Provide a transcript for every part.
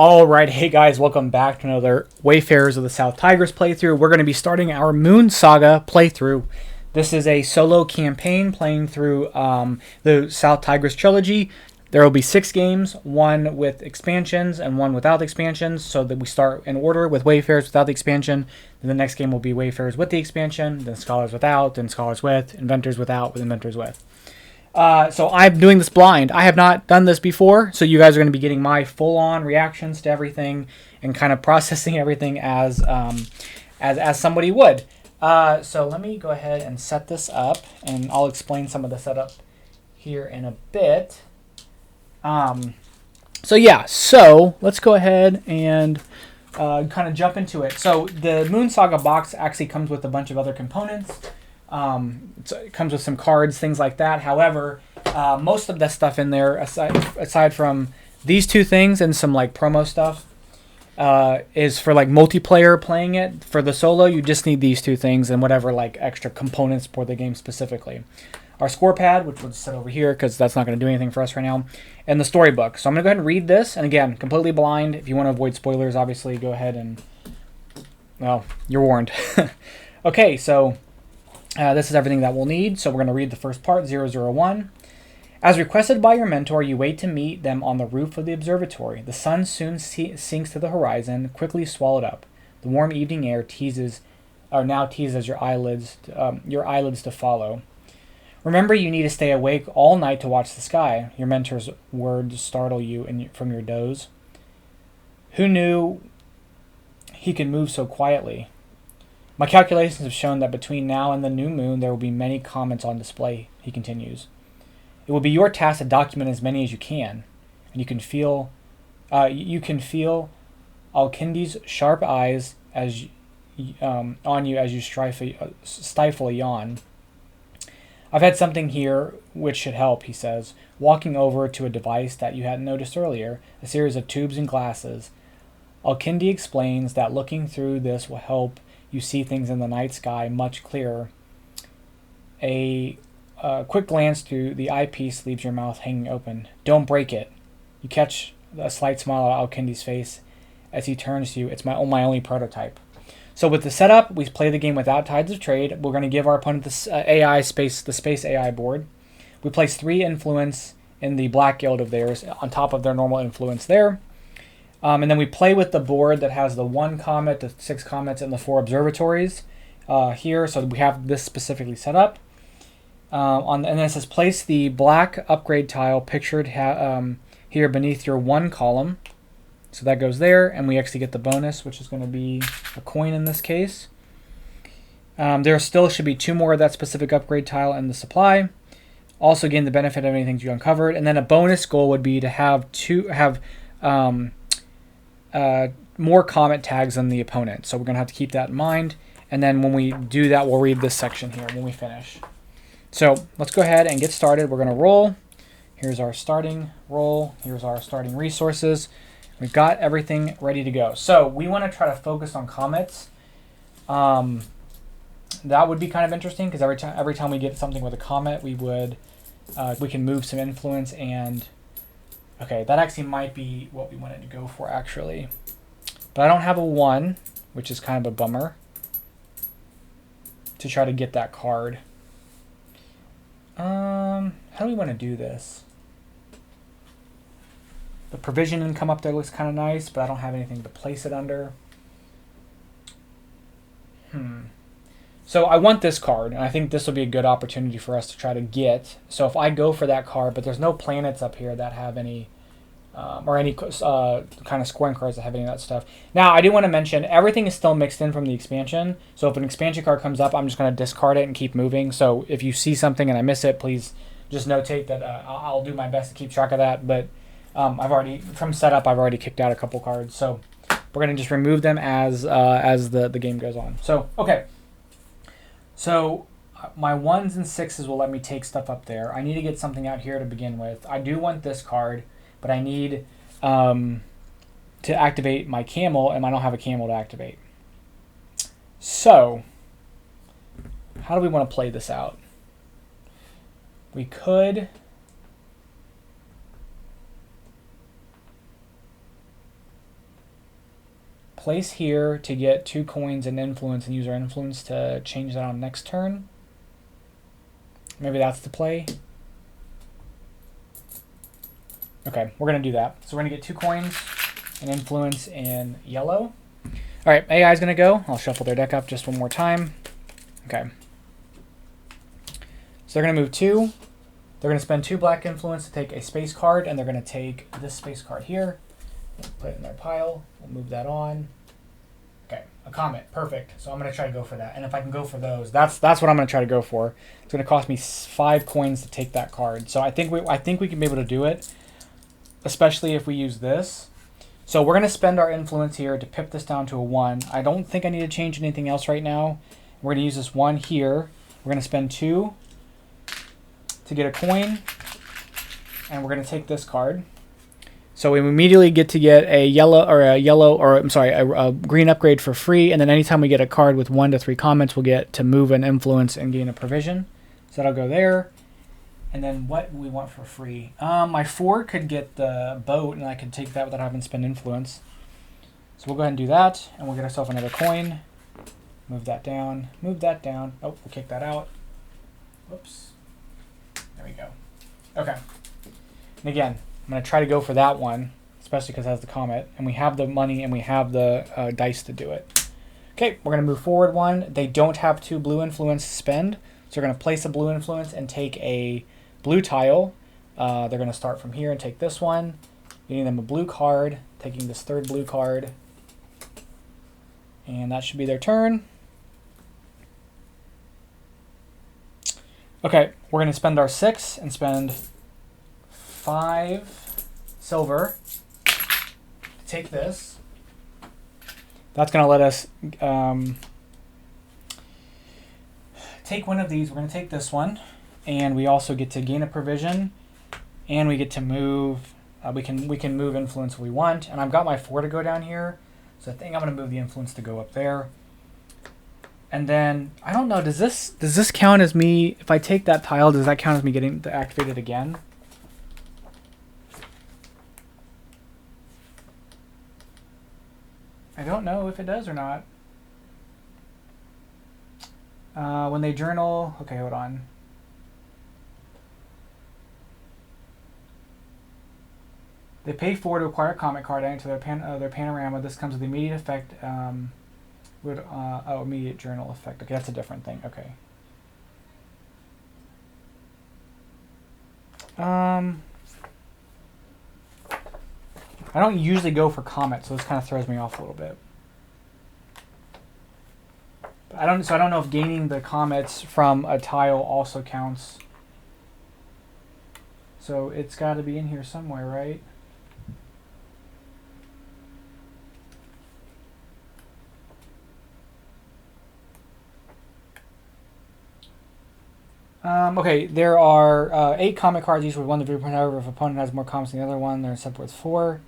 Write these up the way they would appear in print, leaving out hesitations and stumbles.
Alright, hey guys, welcome back to another Wayfarers of the South Tigris playthrough. We're going to be starting our Moonsaga playthrough. This is a solo campaign playing through the South Tigris trilogy. There will be 6 games, one with expansions and one without expansions, so that we start in order with Wayfarers without the expansion. Then the next game will be Wayfarers with the expansion, then Scholars without, then Scholars with, Inventors without, with Inventors with. So I'm doing this blind. I have not done this before, so you guys are going to be getting my full-on reactions to everything and kind of processing everything as somebody would. So let me go ahead and set this up, and I'll explain some of the setup here in a bit. So let's go ahead and kind of jump into it. So the Moonsaga box actually comes with a bunch of other components. It comes with some cards, things like that. However, most of the stuff in there, aside from these 2 things and some like promo stuff, is for like multiplayer playing it. For the solo, you just need these 2 things and whatever like extra components for the game specifically. Our score pad, which we'll set over here because that's not going to do anything for us right now, and the storybook. So I'm going to go ahead and read this. And again, completely blind. If you want to avoid spoilers, obviously, go ahead and, well, you're warned. Okay, so this is everything that we'll need. So we're going to read the first part, 001. As requested by your mentor, you wait to meet them on the roof of the observatory. The sun soon sinks to the horizon, quickly swallowed up. The warm evening air now teases your eyelids to follow. Remember, you need to stay awake all night to watch the sky. Your mentor's words startle you from your doze. Who knew he could move so quietly? My calculations have shown that between now and the new moon there will be many comets on display, he continues. It will be your task to document as many as you can, and you can feel Alkindi's sharp eyes on you as you stifle a yawn. I've had something here which should help, he says, walking over to a device that you hadn't noticed earlier, a series of tubes and glasses. Alkindi explains that looking through this will help you see things in the night sky much clearer. A quick glance through the eyepiece leaves your mouth hanging open. Don't break it. You catch a slight smile on Alkindi's face as he turns to you. It's my only prototype. So with the setup, we play the game without Tides of Trade. We're going to give our opponent the space AI board. We place 3 influence in the black guild of theirs on top of their normal influence there. And then we play with the board that has the 1 comet, the 6 comets, and the 4 observatories here. So we have this specifically set up. And then it says place the black upgrade tile pictured here beneath your 1 column. So that goes there, and we actually get the bonus, which is going to be a coin in this case. There still should be 2 more of that specific upgrade tile in the supply. Also gain the benefit of anything you uncovered. And then a bonus goal would be to have more comet tags than the opponent. So we're going to have to keep that in mind. And then when we do that, we'll read this section here when we finish. So let's go ahead and get started. We're going to roll. Here's our starting roll. Here's our starting resources. We've got everything ready to go. So we want to try to focus on comets. That would be kind of interesting because every time we get something with a comet, we can move some influence. And okay, that actually might be what we wanted to go for actually. But I don't have a 1, which is kind of a bummer, to try to get that card. How do we want to do this? The provision income up there looks kind of nice, but I don't have anything to place it under. So I want this card, and I think this will be a good opportunity for us to try to get. So if I go for that card, but there's no planets up here that have any, or any kind of scoring cards that have any of that stuff. Now, I do want to mention, everything is still mixed in from the expansion. So if an expansion card comes up, I'm just going to discard it and keep moving. So if you see something and I miss it, please just notate that I'll do my best to keep track of that. But from setup, I've already kicked out a couple cards. So we're going to just remove them as the game goes on. So, okay. So my 1s and 6s will let me take stuff up there. I need to get something out here to begin with. I do want this card, but I need to activate my camel, and I don't have a camel to activate. So how do we want to play this out? We could place here to get 2 coins and influence and use our influence to change that on next turn. Maybe that's the play. Okay, we're going to do that. So we're going to get 2 coins and influence in yellow. All right, AI is going to go. I'll shuffle their deck up just one more time. Okay. So they're going to move 2. They're going to spend 2 black influence to take a space card, and they're going to take this space card here. Put it in their pile. We'll move that on. Okay, a comet. Perfect. So I'm going to try to go for that. And if I can go for those, that's what I'm going to try to go for. It's going to cost me 5 coins to take that card. So I think we can be able to do it, especially if we use this. So we're going to spend our influence here to pip this down to a 1. I don't think I need to change anything else right now. We're going to use this 1 here. We're going to spend 2 to get a coin, and we're going to take this card. So we immediately get to get a green upgrade for free, and then anytime we get a card with 1 to 3 comments, we'll get to move an influence and gain a provision. So that'll go there. And then what we want for free? My 4 could get the boat, and I could take that without having to spend influence. So we'll go ahead and do that, and we'll get ourselves another coin. Move that down. Move that down. Oh, we'll kick that out. Whoops. There we go. Okay. And again, I'm going to try to go for that one, especially because it has the comet. And we have the money and we have the dice to do it. Okay, we're going to move forward 1. They don't have 2 blue influence to spend. So we're going to place a blue influence and take a blue tile. They're going to start from here and take this one. Getting them a blue card. Taking this 3rd blue card. And that should be their turn. Okay, we're going to spend our 6 and spend 5 silver to take this. That's going to let us take one of these. We're going to take this one, and we also get to gain a provision, and we get to move. We can move influence if we want, and I've got my 4 to go down here, so I think I'm going to move the influence to go up there. And then, I don't know, does this count as me, if I take that tile, does that count as me getting to activate it again? I don't know if it does or not. When they journal, okay, hold on. They pay 4 to acquire a comic card adding to their panorama. This comes with immediate effect. Immediate journal effect. Okay, that's a different thing. Okay. I don't usually go for comet, so this kind of throws me off a little bit. I don't know if gaining the comets from a tile also counts. So it's got to be in here somewhere, right? Okay, there are 8 comet cards, each with 1 to 3 points. However, if opponent has more comets than the other one, they're separate with 4.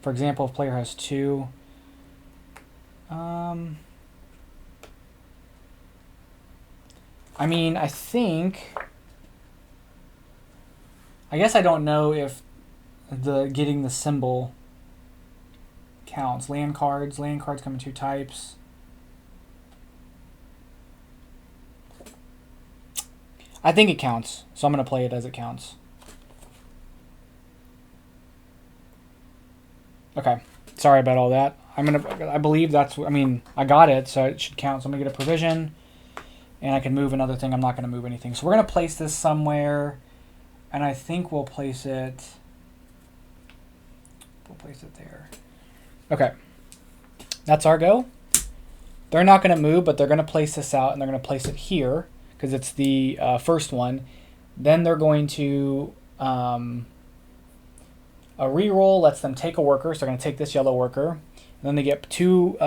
For example, if player has 2. I mean, I guess I don't know if getting the symbol counts. Land cards come in 2 types. I think it counts, so I'm going to play it as it counts. Okay, sorry about all that. I believe that's, I got it, so it should count. So I'm going to get a provision, and I can move another thing. I'm not going to move anything. So we're going to place this somewhere, and I think we'll place it there. Okay, that's our go. They're not going to move, but they're going to place this out, and they're going to place it here, because it's the first one. Then they're going to a reroll lets them take a worker, so they're going to take this yellow worker, and then they get two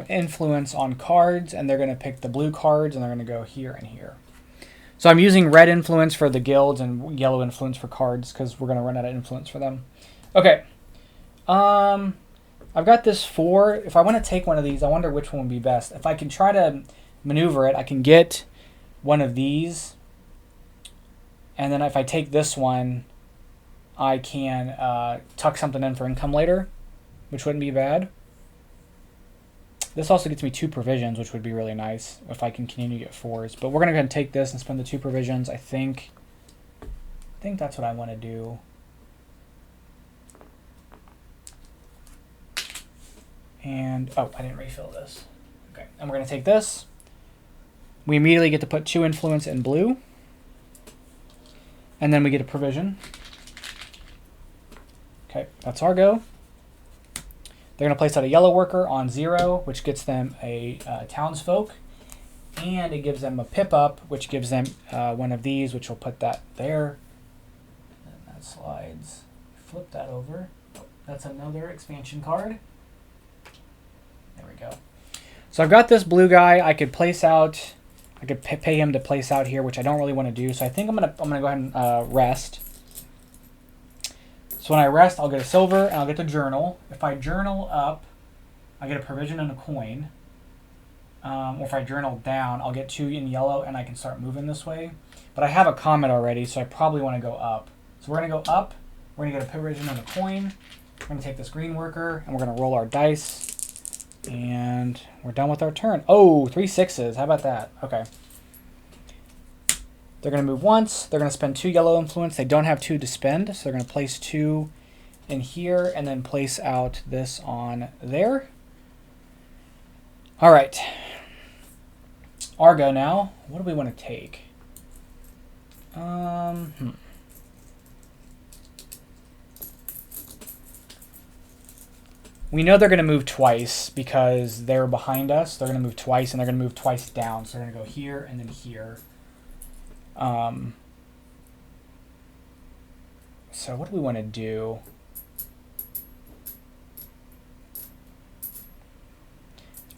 influence on cards, and they're going to pick the blue cards, and they're going to go here and here. So I'm using red influence for the guilds and yellow influence for cards because we're going to run out of influence for them. Okay. I've got this 4. If I want to take one of these, I wonder which one would be best. If I can try to maneuver it, I can get one of these, and then if I take this one, I can tuck something in for income later. which wouldn't be bad. This also gets me 2 provisions, which would be really nice if I can continue to get 4s. But we're going to go ahead and take this and spend the 2 provisions. I think that's what I want to do. And, oh, I didn't refill this. Okay, and we're going to take this. We immediately get to put 2 influence in blue. And then we get a provision. Okay, that's our go. They're going to place out a yellow worker on 0, which gets them a townsfolk. And it gives them a pip up, which gives them one of these, which will put that there. And that slides. Flip that over. That's another expansion card. There we go. So I've got this blue guy. I could place out. I could pay him to place out here, which I don't really want to do. So I think I'm gonna go ahead and rest. So when I rest, I'll get a silver and I'll get the journal. If I journal up, I get a provision and a coin. Or if I journal down, I'll get 2 in yellow and I can start moving this way. But I have a comet already, so I probably want to go up. So we're going to go up. We're going to get a provision and a coin. We're going to take this green worker and we're going to roll our dice. And we're done with our turn. Oh, 3 6s. How about that? Okay. They're going to move once. They're going to spend 2 yellow influence. They don't have 2 to spend, so they're going to place 2 in here and then place out this on there. All right. Argo now. What do we want to take? We know they're going to move twice because they're behind us. They're going to move twice, and they're going to move twice down. So they're going to go here and then here. So what do we want to do?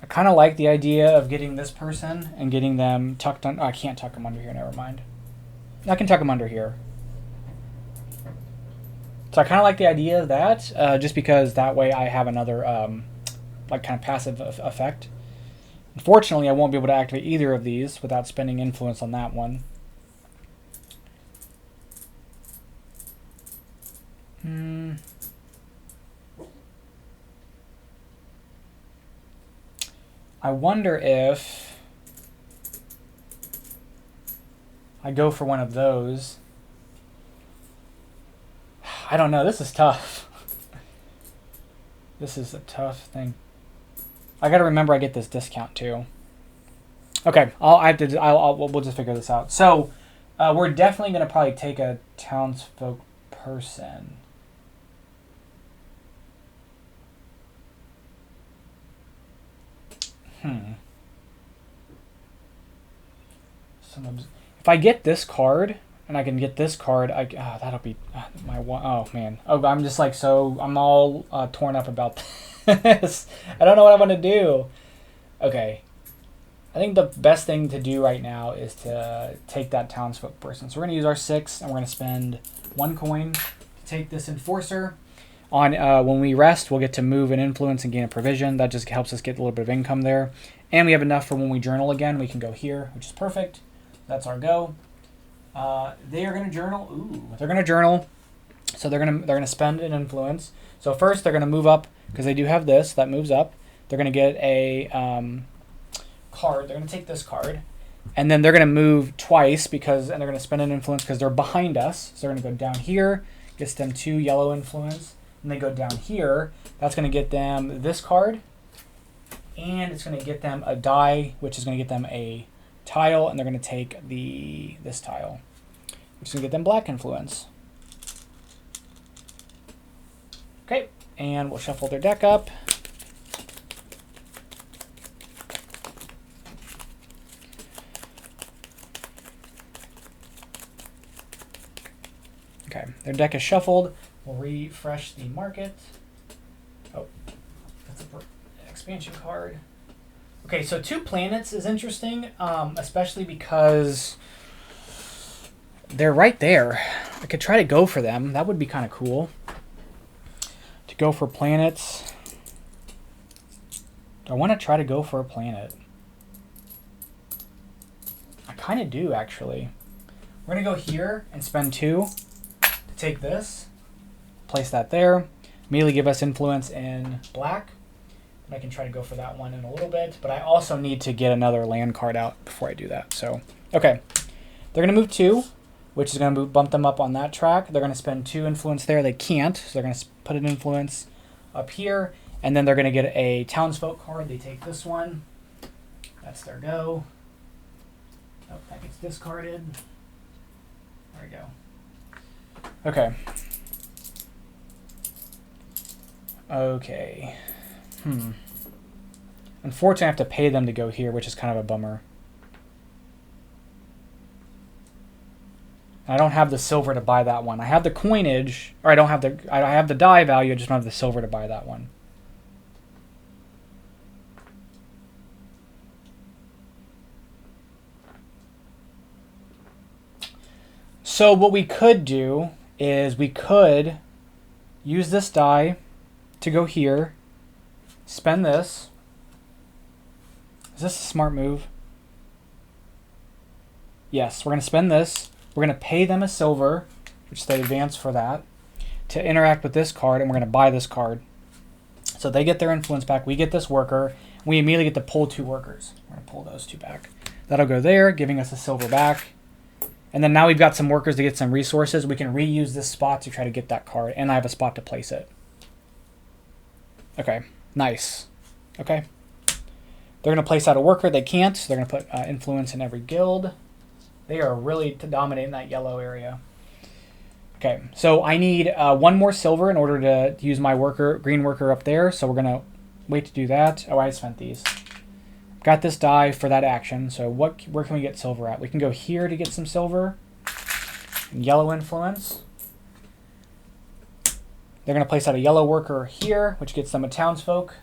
I kind of like the idea of getting this person and getting them tucked on. Oh, I can't tuck them under here. Never mind. I can tuck them under here. So I kind of like the idea of that, just because that way I have another like kind of passive effect. Unfortunately, I won't be able to activate either of these without spending influence on that one. I wonder if I go for one of those. I don't know. This is tough. This is a tough thing. I got to remember I get this discount too. Okay, we'll just figure this out. So we're definitely going to probably take a townsfolk person. If I get this card and I can get this card, that'll be my one. Oh man. Oh, I'm just like I'm all torn up about this. I don't know what I want to do. Okay. I think the best thing to do right now is to take that townsfolk person. So we're going to use our 6 and we're going to spend 1 coin to take this enforcer. On when we rest, we'll get to move and influence and gain a provision. That just helps us get a little bit of income there. And we have enough for when we journal again. We can go here, which is perfect. That's our go. They are going to journal. Ooh, they're going to journal. So they're going to spend an influence. So first they're going to move up because they do have this that moves up. They're going to get a card. They're going to take this card, and then they're going to move twice and they're going to spend an influence because they're behind us. So they're going to go down here, gets them 2 yellow influence, and they go down here. That's going to get them this card, and it's going to get them a die, which is going to get them a tile, and they're going to take this tile, which is going to get them black influence. Okay, and we'll shuffle their deck up. Okay, their deck is shuffled. We'll refresh the market. Oh, that's an expansion card. Okay, so 2 planets is interesting, especially because they're right there. I could try to go for them. That would be kind of cool. To go for planets. Do I want to try to go for a planet? I kind of do, actually. We're going to go here and spend 2 to take this. Place that there. Immediately give us influence in black. And I can try to go for that one in a little bit. But I also need to get another land card out before I do that. So, okay. They're going to move 2, which is going to bump them up on that track. They're going to spend 2 influence there. They can't. So they're going to put an influence up here. And then they're going to get a townsfolk card. They take this one. That's their go. Oh, that gets discarded. There we go. Okay. Okay. Unfortunately, I have to pay them to go here, which is kind of a bummer. I don't have the silver to buy that one. I have the coinage, or I have the die value, I just don't have the silver to buy that one. So what we could do is we could use this die to go here, spend this. Is this a smart move? Yes, we're going to spend this. We're going to pay them a silver, which they advance for that, to interact with this card, and we're going to buy this card. So they get their influence back. We get this worker. We immediately get to pull 2 workers. We're going to pull those 2 back. That'll go there, giving us a silver back. And then now we've got some workers to get some resources. We can reuse this spot to try to get that card, and I have a spot to place it. Okay, nice. Okay. They're going to place out a worker. They can't. So they're going to put influence in every guild. They are really dominating that yellow area. Okay, so I need 1 more silver in order to use my green worker up there. So we're going to wait to do that. Oh, I spent these. Got this die for that action. So where can we get silver at? We can go here to get some silver. Yellow influence. They're going to place out a yellow worker here, which gets them a townsfolk,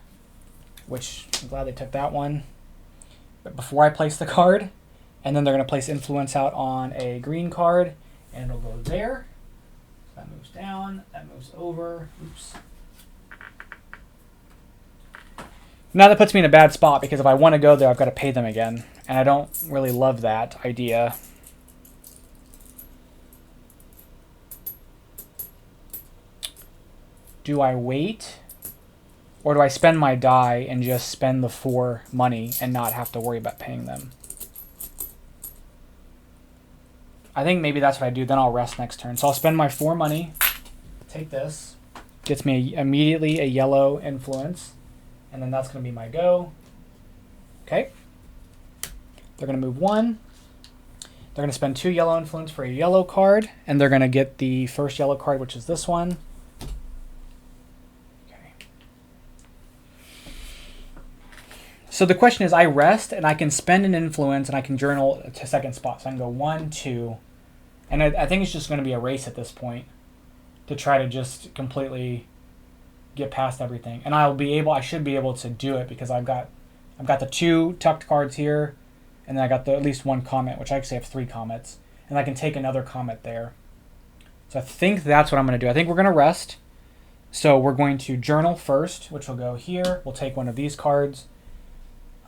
which I'm glad they took that one. But before I place the card, and then they're going to place influence out on a green card, and it'll go there. That moves down. That moves over. Oops. Now that puts me in a bad spot because if I want to go there, I've got to pay them again. And I don't really love that idea. Do I wait? Or do I spend my die and just spend the 4 money and not have to worry about paying them? I think maybe that's what I do. Then I'll rest next turn. So I'll spend my 4 money. Take this. Gets me immediately a yellow influence. And then that's going to be my go. Okay. They're going to move 1. They're going to spend 2 yellow influence for a yellow card. And they're going to get the first yellow card, which is this one. Okay. So the question is, I rest, and I can spend an influence, and I can journal to second spot. So I can go 1, 2. And I think it's just going to be a race at this point to try to just completely get past everything, and I should be able to do it because I've got the 2 tucked cards here, and then I got at least 1 comet, which I actually have 3 comets, and I can take another comet there. So I think that's what I'm going to do. I think we're going to rest. So we're going to journal first, which will go here. We'll take one of these cards.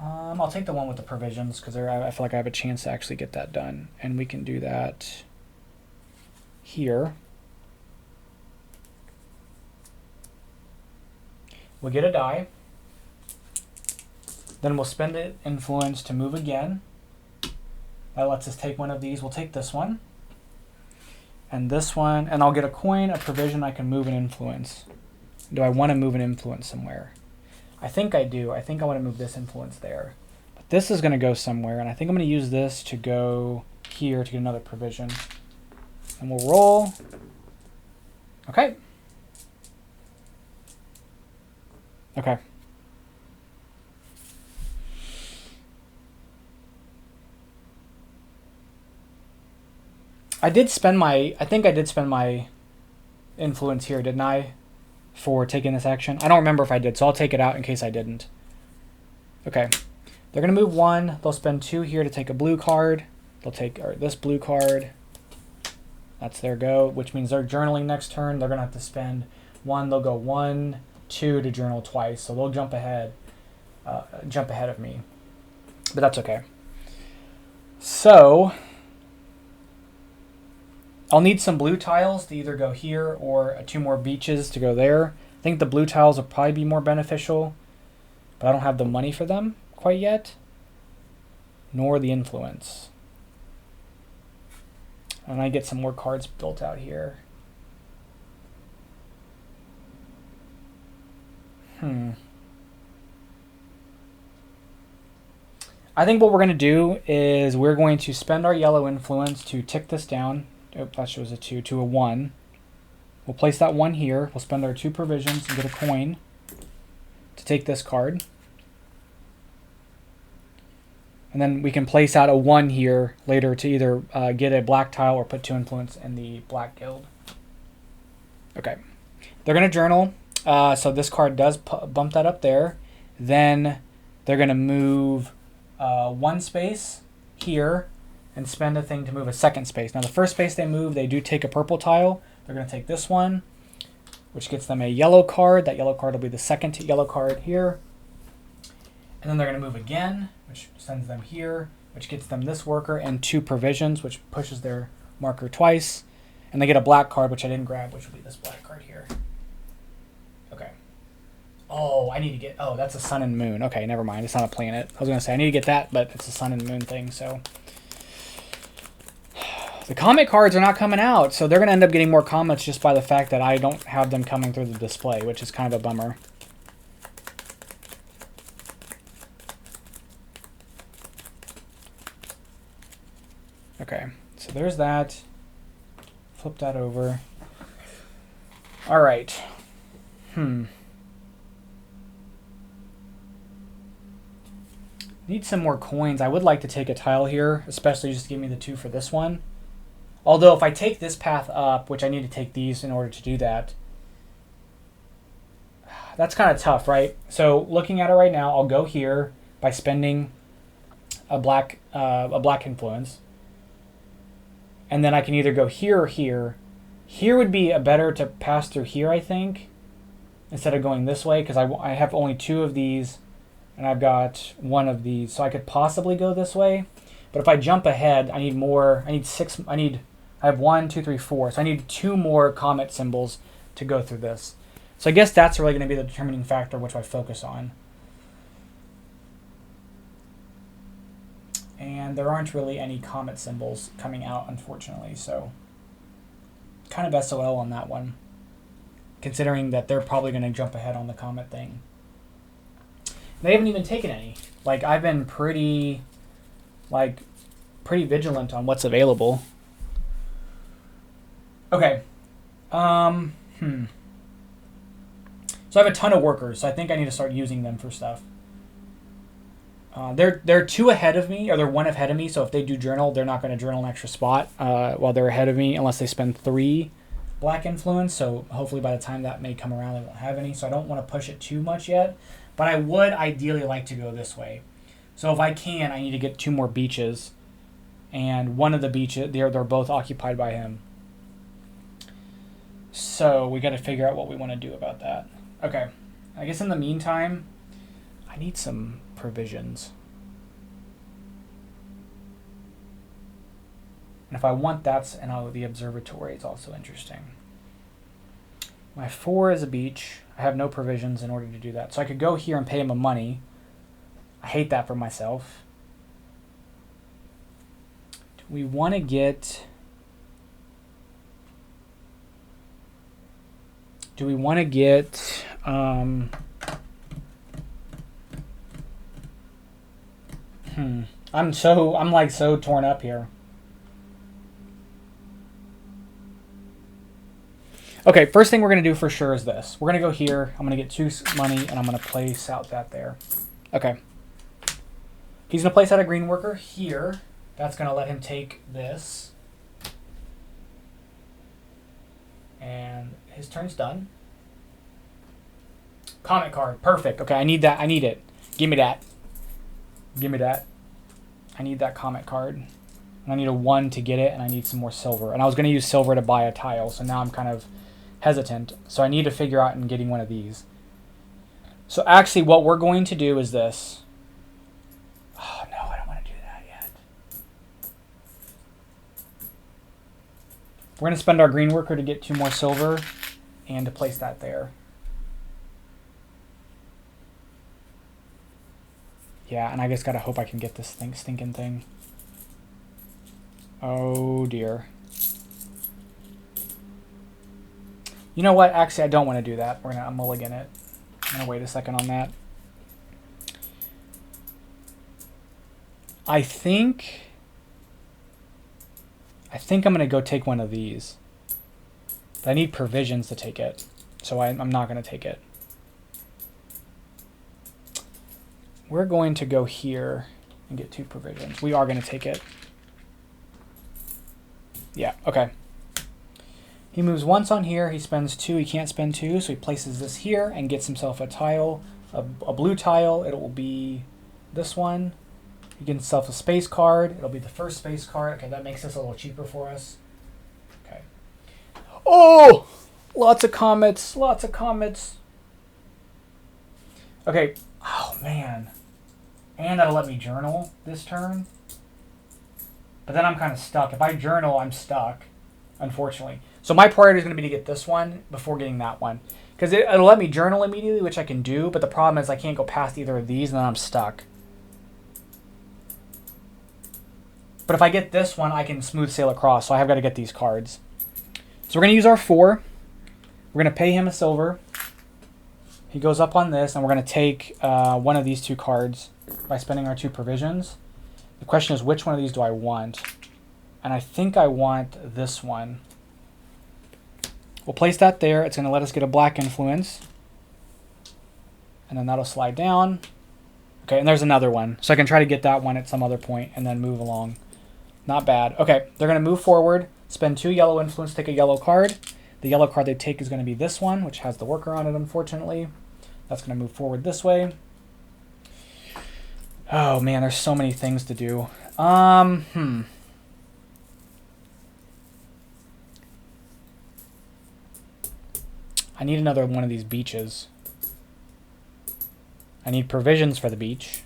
I'll take the one with the provisions because I feel like I have a chance to actually get that done, and we can do that here. We'll get a die. Then we'll spend it influence to move again. That lets us take one of these. We'll take this one. And this one. And I'll get a coin, a provision. I can move an influence. Do I want to move an influence somewhere? I think I do. I think I want to move this influence there. But this is going to go somewhere. And I think I'm going to use this to go here to get another provision. And we'll roll. Okay. Okay. I think I did spend my influence here, didn't I? For taking this action. I don't remember if I did, so I'll take it out in case I didn't. Okay. They're going to move 1. They'll spend 2 here to take a blue card. They'll take this blue card. That's their go, which means they're journaling next turn. They're going to have to spend 1. They'll go 1, 2 to journal twice, so they'll jump ahead of me, but that's okay. So I'll need some blue tiles to either go here or 2 more beaches to go there. I think the blue tiles will probably be more beneficial, but I don't have the money for them quite yet, nor the influence. And I get some more cards built out here. I think what we're going to do is we're going to spend our yellow influence to tick this down. Oh, that shows a 2 to a 1. We'll place that 1 here. We'll spend our 2 provisions and get a coin to take this card. And then we can place out a 1 here later to either get a black tile or put 2 influence in the black guild. Okay. They're going to journal. So this card does bump that up there. Then they're going to move 1 space here and spend a thing to move a 2nd space. Now the first space they move, they do take a purple tile. They're going to take this one, which gets them a yellow card. That yellow card will be the 2nd yellow card here. And then they're going to move again, which sends them here, which gets them this worker and 2 provisions, which pushes their marker twice. And they get a black card, which I didn't grab, which will be this black card here. Okay. Oh, I need to get... Oh, that's a sun and moon. Okay, never mind. It's not a planet. I was going to say, I need to get that, but it's a sun and moon thing, so... The comet cards are not coming out, so they're going to end up getting more comets just by the fact that I don't have them coming through the display, which is kind of a bummer. Okay, so there's that. Flip that over. All right. Need some more coins. I would like to take a tile here, especially just to give me the 2 for this one. Although if I take this path up, which I need to take these in order to do that, that's kind of tough, right? So looking at it right now, I'll go here by spending a black influence. And then I can either go here or here. Here would be a better to pass through here, I think, instead of going this way, because I have only 2 of these, and I've got 1 of these. So I could possibly go this way. But if I jump ahead, I need more. I have 1, 2, 3, 4. So I need 2 more comet symbols to go through this. So I guess that's really going to be the determining factor which I focus on. And there aren't really any comet symbols coming out, unfortunately. So kind of SOL on that one, considering that they're probably going to jump ahead on the comet thing. They haven't even taken any. Like, I've been pretty vigilant on what's available. Okay. So I have a ton of workers, so I think I need to start using them for stuff. They're 2 ahead of me, or they're 1 ahead of me, so if they do journal, they're not going to journal an extra spot while they're ahead of me, unless they spend 3 black influence, so hopefully by the time that may come around, they won't have any, so I don't want to push it too much yet, but I would ideally like to go this way. So if I can, I need to get 2 more beaches, and one of the beaches, they're both occupied by him. So we got to figure out what we want to do about that. Okay, I guess in the meantime, I need some provisions. And if I want that, and the observatory is also interesting. My 4 is a beach. I have no provisions in order to do that. So I could go here and pay him a money. I hate that for myself. Do we want to get... Do we want to get... I'm like so torn up here. Okay, first thing we're going to do for sure is this. We're going to go here. I'm going to get 2 money, and I'm going to place out that there. Okay. He's going to place out a green worker here. That's going to let him take this. And his turn's done. Comet card. Perfect. Okay, I need that. I need it. Give me that. Give me that. I need that comet card. And I need a 1 to get it, and I need some more silver. And I was going to use silver to buy a tile, so now I'm kind of hesitant. So I need to figure out in getting one of these. So actually what we're going to do is this. Oh, no, I don't want to do that yet. We're going to spend our green worker to get 2 more silver and to place that there. Yeah, and I just gotta hope I can get this stinking thing. Oh dear. You know what? Actually, I don't want to do that. We're gonna mulligan it. I'm gonna wait a second on that. I think I'm gonna go take one of these. But I need provisions to take it, so I'm not gonna take it. We're going to go here and get 2 provisions. We are gonna take it. Yeah, okay. He moves once on here, he spends 2, he can't spend 2, so he places this here and gets himself a tile, a blue tile. It will be this one. He gets himself a space card. It'll be the first space card. Okay, that makes this a little cheaper for us. Okay. Oh! Lots of comets, lots of comets. Okay, oh man. And that'll let me journal this turn. But then I'm kind of stuck. If I journal, I'm stuck, unfortunately. So my priority is going to be to get this one before getting that one. Because it'll let me journal immediately, which I can do. But the problem is I can't go past either of these, and then I'm stuck. But if I get this one, I can smooth sail across. So I have got to get these cards. So we're going to use our 4. We're going to pay him a silver. He goes up on this, and we're going to take one of these 2 cards by spending our 2 provisions. The question is, which one of these do I want? And I think I want this one. We'll place that there. It's going to let us get a black influence. And then that'll slide down. Okay, and there's another one. So I can try to get that one at some other point and then move along. Not bad. Okay, they're going to move forward, spend 2 yellow influence, take a yellow card. The yellow card they take is going to be this one, which has the worker on it, unfortunately. That's going to move forward this way. Oh, man, there's so many things to do. I need another one of these beaches. I need provisions for the beach.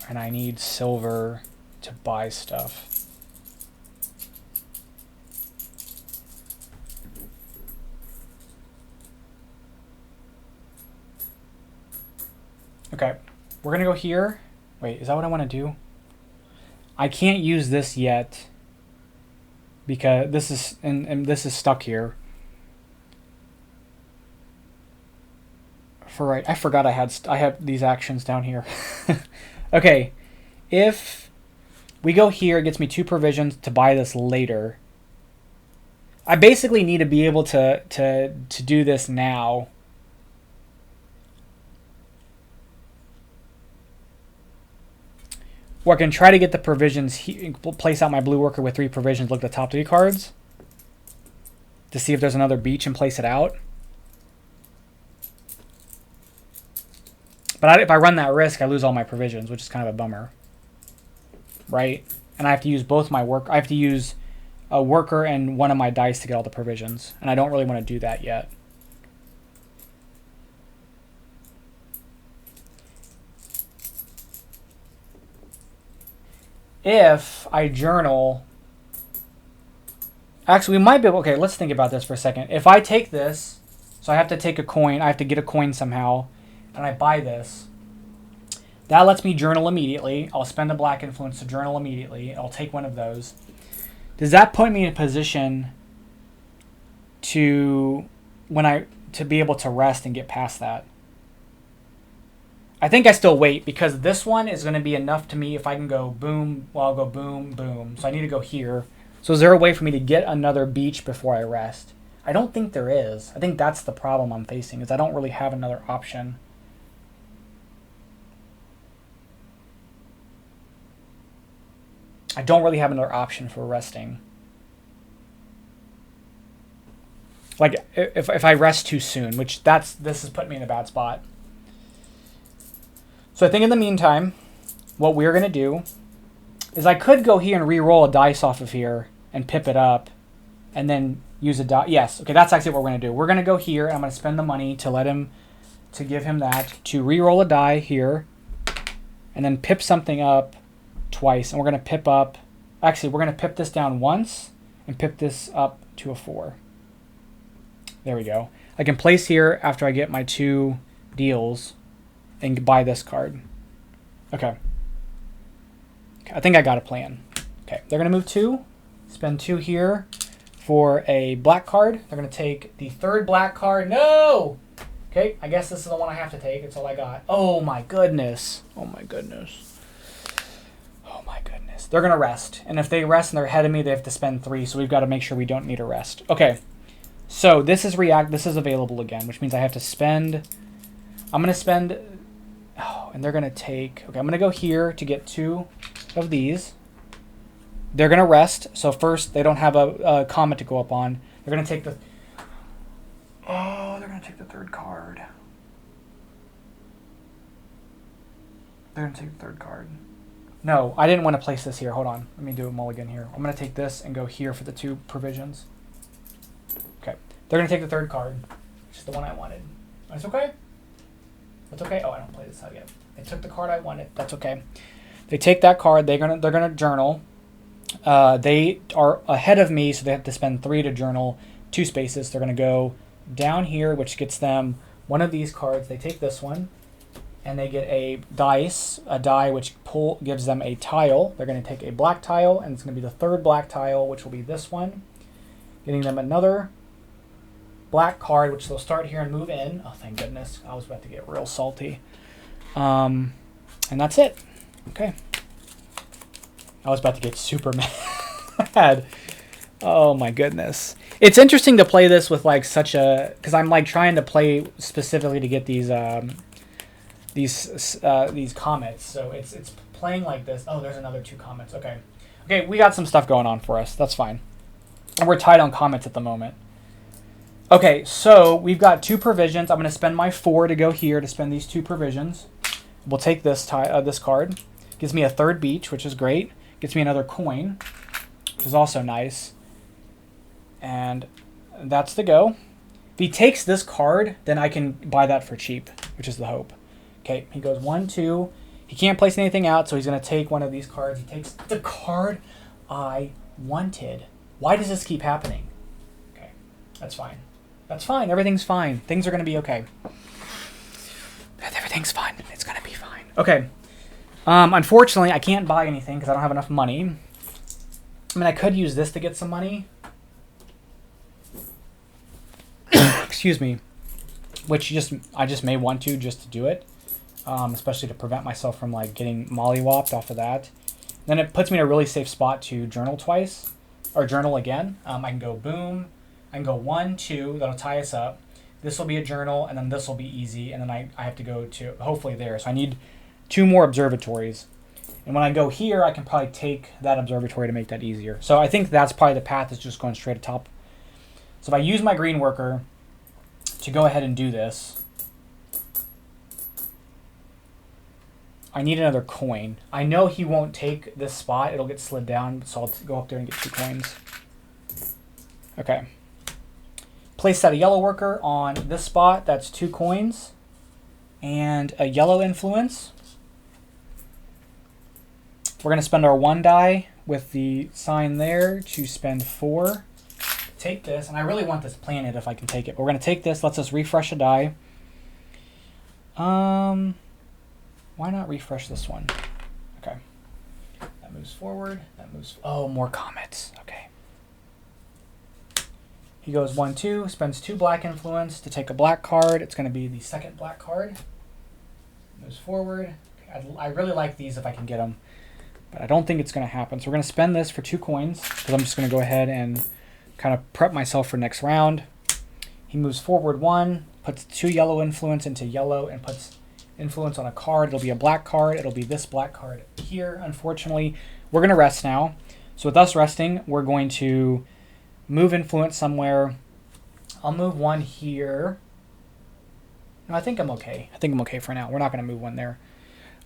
And I need silver to buy stuff. Okay, we're going to go here. Wait, is that what I want to do? I can't use this yet because this is and this is stuck here. I forgot I have these actions down here. Okay, if we go here, it gets me 2 provisions to buy this later. I basically need to be able to do this now. Or I can try to get the provisions, place out my blue worker with 3 provisions, look at the top 3 cards to see if there's another beach and place it out. But if I run that risk, I lose all my provisions, which is kind of a bummer. Right? And I have to use both my work. I have to use a worker and one of my dice to get all the provisions. And I don't really want to do that yet. If I journal, actually we might be able, okay, let's think about this for a second. If I take this, so I have to take a coin, I have to get a coin somehow, and I buy this, that lets me journal immediately. I'll spend a black influence to journal immediately. I'll take one of those. Does that put me in a position to be able to rest and get past that? I think I still wait because this one is going to be enough to me if I can go boom, well, I'll go boom, boom. So I need to go here. So is there a way for me to get another beach before I rest? I don't think there is. I think that's the problem I'm facing is I don't really have another option. I don't really have another option for resting. Like if I rest too soon, which this is putting me in a bad spot. So I think in the meantime, what we're going to do is I could go here and re-roll a dice off of here and pip it up and then use a die. Yes, okay, that's actually what we're going to do. We're going to go here and I'm going to spend the money to give him that, to re-roll a die here and then pip something up twice. And we're going to pip up, actually we're going to pip this down once and pip this up to a 4. There we go. I can place here after I get my 2 deals and buy this card. Okay. I think I got a plan. Okay, they're going to move 2, spend 2 here for a black card. They're going to take the 3rd black card. No! Okay, I guess this is the one I have to take. It's all I got. Oh my goodness. Oh my goodness. Oh my goodness. They're going to rest. And if they rest and they're ahead of me, they have to spend 3. So we've got to make sure we don't need a rest. Okay. So this is This is available again, which means I have to spend. I'm going to spend. Oh, and they're going to take. Okay, I'm going to go here to get 2 of these. They're going to rest. So first, they don't have a comet to go up on. They're going to take the. Oh, they're going to take the 3rd card. They're going to take the 3rd card. No, I didn't want to place this here. Hold on. Let me do a mulligan here. I'm going to take this and go here for the 2 provisions. Okay. They're going to take the 3rd card, which is the one I wanted. That's okay. That's okay. Oh, I don't play this out yet. They took the card I wanted. That's okay. They take that card. They're gonna journal. They are ahead of me, so they have to spend 3 to journal 2 spaces. They're going to go down here, which gets them one of these cards. They take this one, and they get a die which gives them a tile. They're going to take a black tile, and it's going to be the 3rd black tile, which will be this one, getting them another black card, which they'll start here and move in. Oh, thank goodness. I was about to get real salty. And that's it. Okay. I was about to get super mad. Oh my goodness. It's interesting to play this with like such a, because I'm like trying to play specifically to get these comets. So it's playing like this. Oh, there's another 2 comets. Okay. Okay, we got some stuff going on for us. That's fine. And we're tied on comets at the moment. Okay, so we've got 2 provisions. I'm going to spend my 4 to go here to spend these 2 provisions. We'll take this this card. Gives me a 3rd beach, which is great. Gets me another coin, which is also nice. And that's the go. If he takes this card, then I can buy that for cheap, which is the hope. Okay, he goes 1, 2. He can't place anything out, so he's going to take one of these cards. He takes the card I wanted. Why does this keep happening? Okay, that's fine. That's fine. Everything's fine. Things are going to be okay. Everything's fine. It's going to be fine. Okay. Unfortunately, I can't buy anything because I don't have enough money. I mean, I could use this to get some money. Excuse me. Which I just may want to just to do it. Especially to prevent myself from like getting mollywopped off of that. Then it puts me in a really safe spot to journal twice. Or journal again. I can go boom. I can go 1, 2. That'll tie us up. This will be a journal, and then this will be easy. And then I have to go to hopefully there. So I need 2 more observatories. And when I go here, I can probably take that observatory to make that easier. So I think that's probably the path, is just going straight to top. So if I use my green worker to go ahead and do this, I need another coin. I know he won't take this spot. It'll get slid down, so I'll go up there and get 2 coins. Okay. Place that a yellow worker on this spot. That's 2 coins. And a yellow influence. We're going to spend our 1 die with the sign there to spend 4. Take this, and I really want this planet if I can take it. We're going to take this. Let's just refresh a die. Why not refresh this one? Okay. That moves forward. That moves. Oh, more comets. Okay. He goes 1, 2, spends 2 black influence to take a black card. It's going to be the 2nd black card. Moves forward. I really like these if I can get them. But I don't think it's going to happen. So we're going to spend this for 2 coins, because I'm just going to go ahead and kind of prep myself for next round. He moves forward 1, puts 2 yellow influence into yellow, and puts influence on a card. It'll be a black card. It'll be this black card here, unfortunately. We're going to rest now. So with us resting, we're going to move influence somewhere. I'll move 1 here. No, I think I'm okay. I think I'm okay for now. We're not going to move 1 there.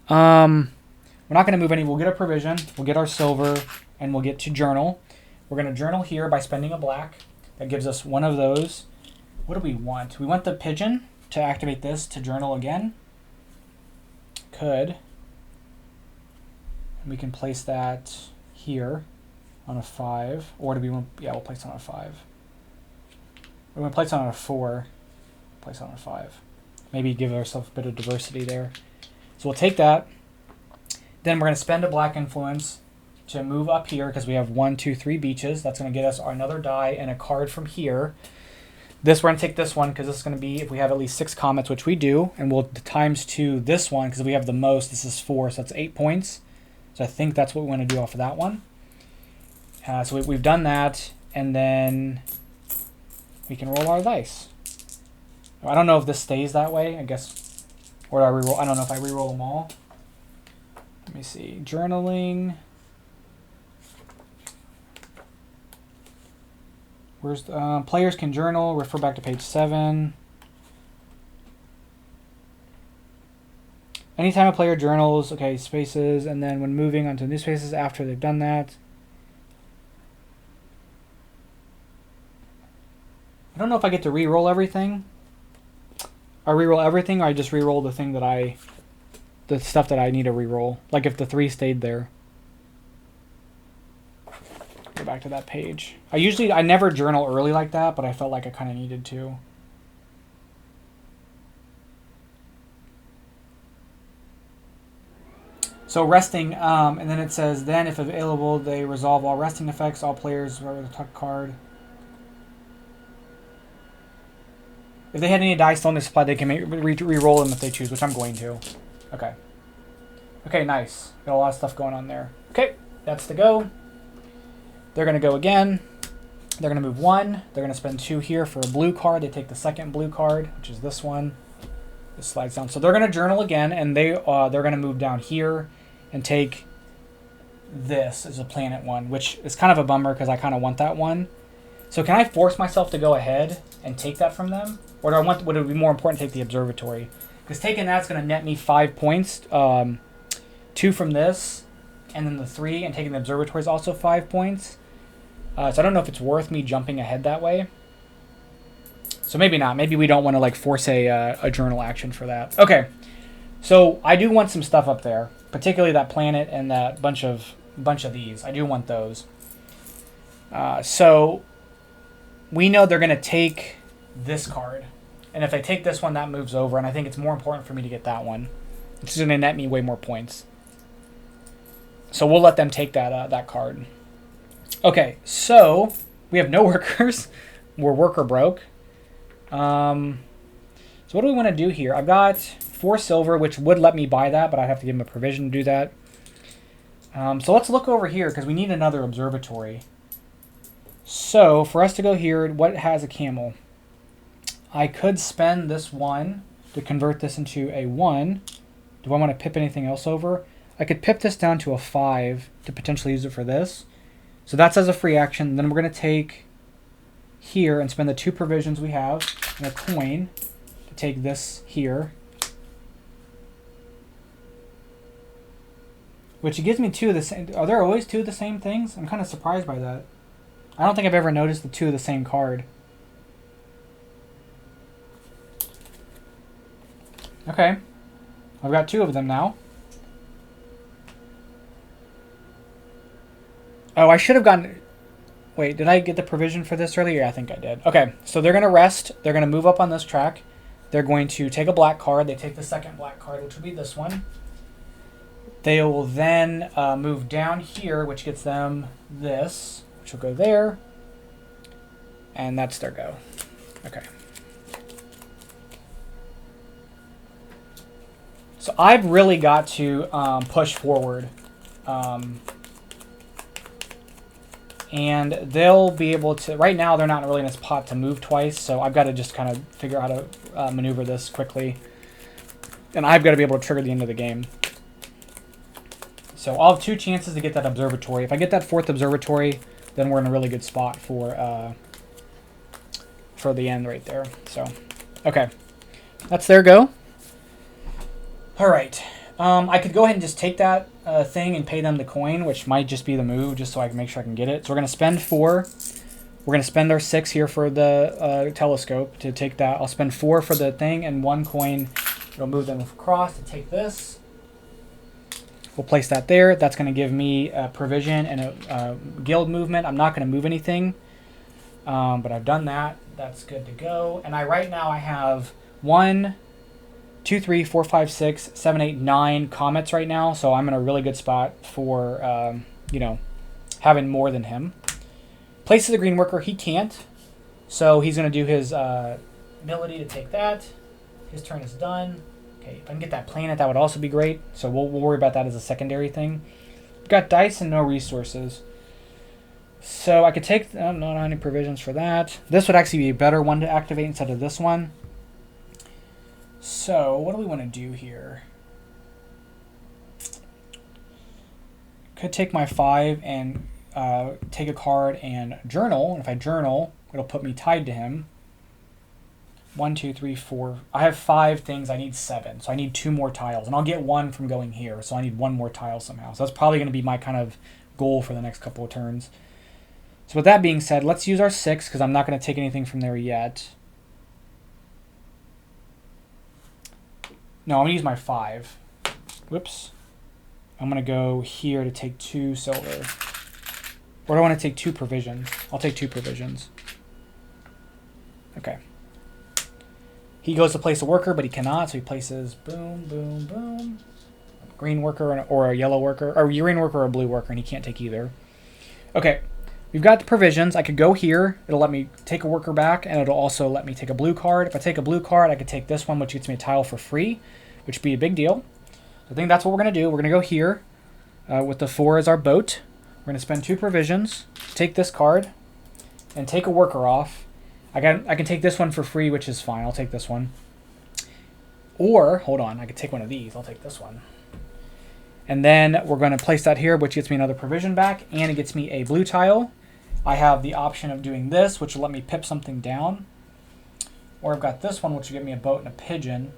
We're not going to move any. We'll get our provision. We'll get our silver, and we'll get to journal. We're going to journal here by spending a black. That gives us 1 of those. What do we want? We want the pigeon to activate this to journal again. Could. And we can place that here on a 5. Or do we want? Yeah, we'll place it on a 5. We're going to place it on a 4. place on a 5. Maybe give ourselves a bit of diversity there. So we'll take that. Then we're going to spend a black influence to move up here because we have 1, 2, 3 beaches. That's going to get us another die and a card from here. This, we're going to take this one because this is going to be, if we have at least 6 comets, which we do, and we'll times 2 this one because we have the most. This is 4, so that's 8 points. So I think that's what we want to do off of that one. So we've done that, and then we can roll our dice. I don't know if this stays that way, I guess, or do I reroll? I don't know if I reroll them all. Let me see. Journaling. Where's players can journal, refer back to page 7. Anytime a player journals, okay, spaces, and then when moving onto new spaces after they've done that. I don't know if I get to re-roll everything. I re-roll everything, or I just re-roll the thing that the stuff that I need to re-roll. Like if the 3 stayed there. Go back to that page. I never journal early like that, but I felt like I kind of needed to. So resting, and then it says, then if available, they resolve all resting effects. All players with a tuck card. If they had any dice still in their supply, they can re-roll them if they choose, which I'm going to. Okay. Okay, nice. Got a lot of stuff going on there. Okay, that's the go. They're going to go again. They're going to move 1. They're going to spend 2 here for a blue card. They take the second blue card, which is this one. This slides down. So they're going to journal again, and they're going to move down here and take this as a planet one, which is kind of a bummer because I kind of want that one. So can I force myself to go ahead and take that from them? Or would it be more important to take the observatory? Because taking that's going to net me 5 points. 2 from this, and then the 3, and taking the observatory is also 5 points. So I don't know if it's worth me jumping ahead that way. So maybe not. Maybe we don't want to like force a journal action for that. Okay. So I do want some stuff up there, particularly that planet and that bunch of these. I do want those. So we know they're going to take this card. And if they take this one, that moves over. And I think it's more important for me to get that one. It's going to net me way more points. So we'll let them take that card. Okay, so we have no workers. We're worker broke. So what do we want to do here? I've got 4 silver, which would let me buy that, but I'd have to give them a provision to do that. So let's look over here, because we need another observatory. So for us to go here, what has a camel? I could spend this 1 to convert this into a 1. Do I want to pip anything else over? I could pip this down to a 5 to potentially use it for this. So that's as a free action. Then we're going to take here and spend the 2 provisions we have and a coin to take this here. Which gives me 2 of the same. Are there always 2 of the same things? I'm kind of surprised by that. I don't think I've ever noticed the 2 of the same card. Okay. I've got 2 of them now. Oh, I should have gotten... Wait, did I get the provision for this earlier? I think I did. Okay, so they're going to rest. They're going to move up on this track. They're going to take a black card. They take the second black card, which will be this one. They will then move down here, which gets them this, which will go there. And that's their go. Okay. So I've really got to push forward. And they'll be able to... Right now, they're not really in a spot to move twice, so I've got to just kind of figure out how to maneuver this quickly. And I've got to be able to trigger the end of the game. So I'll have 2 chances to get that observatory. If I get that 4th observatory, then we're in a really good spot for the end right there. So, okay. That's their go. All right. I could go ahead and just take that thing and pay them the coin, which might just be the move, just so I can make sure I can get it. So we're going to spend 4. We're going to spend our 6 here for the telescope to take that. I'll spend 4 for the thing and 1 coin. It'll move them across to take this. We'll place that there. That's going to give me a provision and a guild movement. I'm not going to move anything. But I've done that. That's good to go. And right now I have 1, 2, 3, 4, 5, 6, 7, 8, 9 comets right now. So I'm in a really good spot for, you know, having more than him. Places the green worker. He can't. So he's going to do his ability to take that. His turn is done. Okay, if I can get that planet, that would also be great. So we'll worry about that as a secondary thing. We've got dice and no resources. So I could take... not any provisions for that. This would actually be a better one to activate instead of this one. So what do we want to do here? Could take my 5 and take a card and journal. And if I journal, it'll put me tied to him. 1, 2, 3, 4. I have 5 things. I need 7. So I need 2 more tiles. And I'll get 1 from going here. So I need 1 more tile somehow. So that's probably going to be my kind of goal for the next couple of turns. So with that being said, let's use our 6 because I'm not going to take anything from there yet. No, I'm going to use my 5. Whoops. I'm going to go here to take 2 silver. Or do I want to take 2 provisions? I'll take 2 provisions. Okay. He goes to place a worker, but he cannot, so he places boom, boom, boom. Green worker or a yellow worker, or a green worker or a blue worker, and he can't take either. Okay, we've got the provisions. I could go here. It'll let me take a worker back, and it'll also let me take a blue card. If I take a blue card, I could take this one, which gets me a tile for free, which would be a big deal. I think that's what we're going to do. We're going to go here with the 4 as our boat. We're going to spend 2 provisions, take this card, and take a worker off. I can take this one for free, which is fine. I'll take this one. Or, hold on, I could take one of these. I'll take this one. And then we're going to place that here, which gets me another provision back, and it gets me a blue tile. I have the option of doing this, which will let me pip something down. Or I've got this one, which will give me a boat and a pigeon.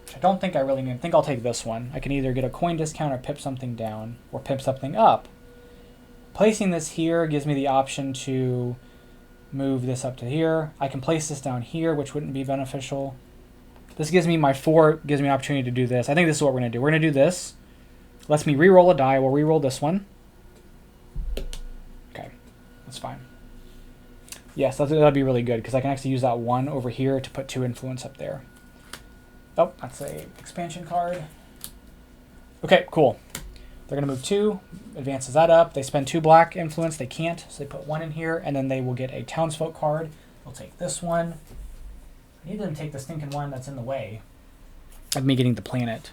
Which I don't think I really need. I think I'll take this one. I can either get a coin discount or pip something down, or pip something up. Placing this here gives me the option to move this up to here. I can place this down here, which wouldn't be beneficial. This gives me my 4, gives me an opportunity to do this. I think this is what we're going to do. We're going to do this. Lets me re-roll a die. We'll re-roll this one. Okay, that's fine. Yes, that'd be really good, because I can actually use that 1 over here to put 2 influence up there. Oh, that's a expansion card. Okay, cool. They're going to move 2, advances that up. They spend 2 black influence. They can't, so they put 1 in here, and then they will get a townsfolk card. They'll take this one. I need them to take the stinking one that's in the way of me getting the planet.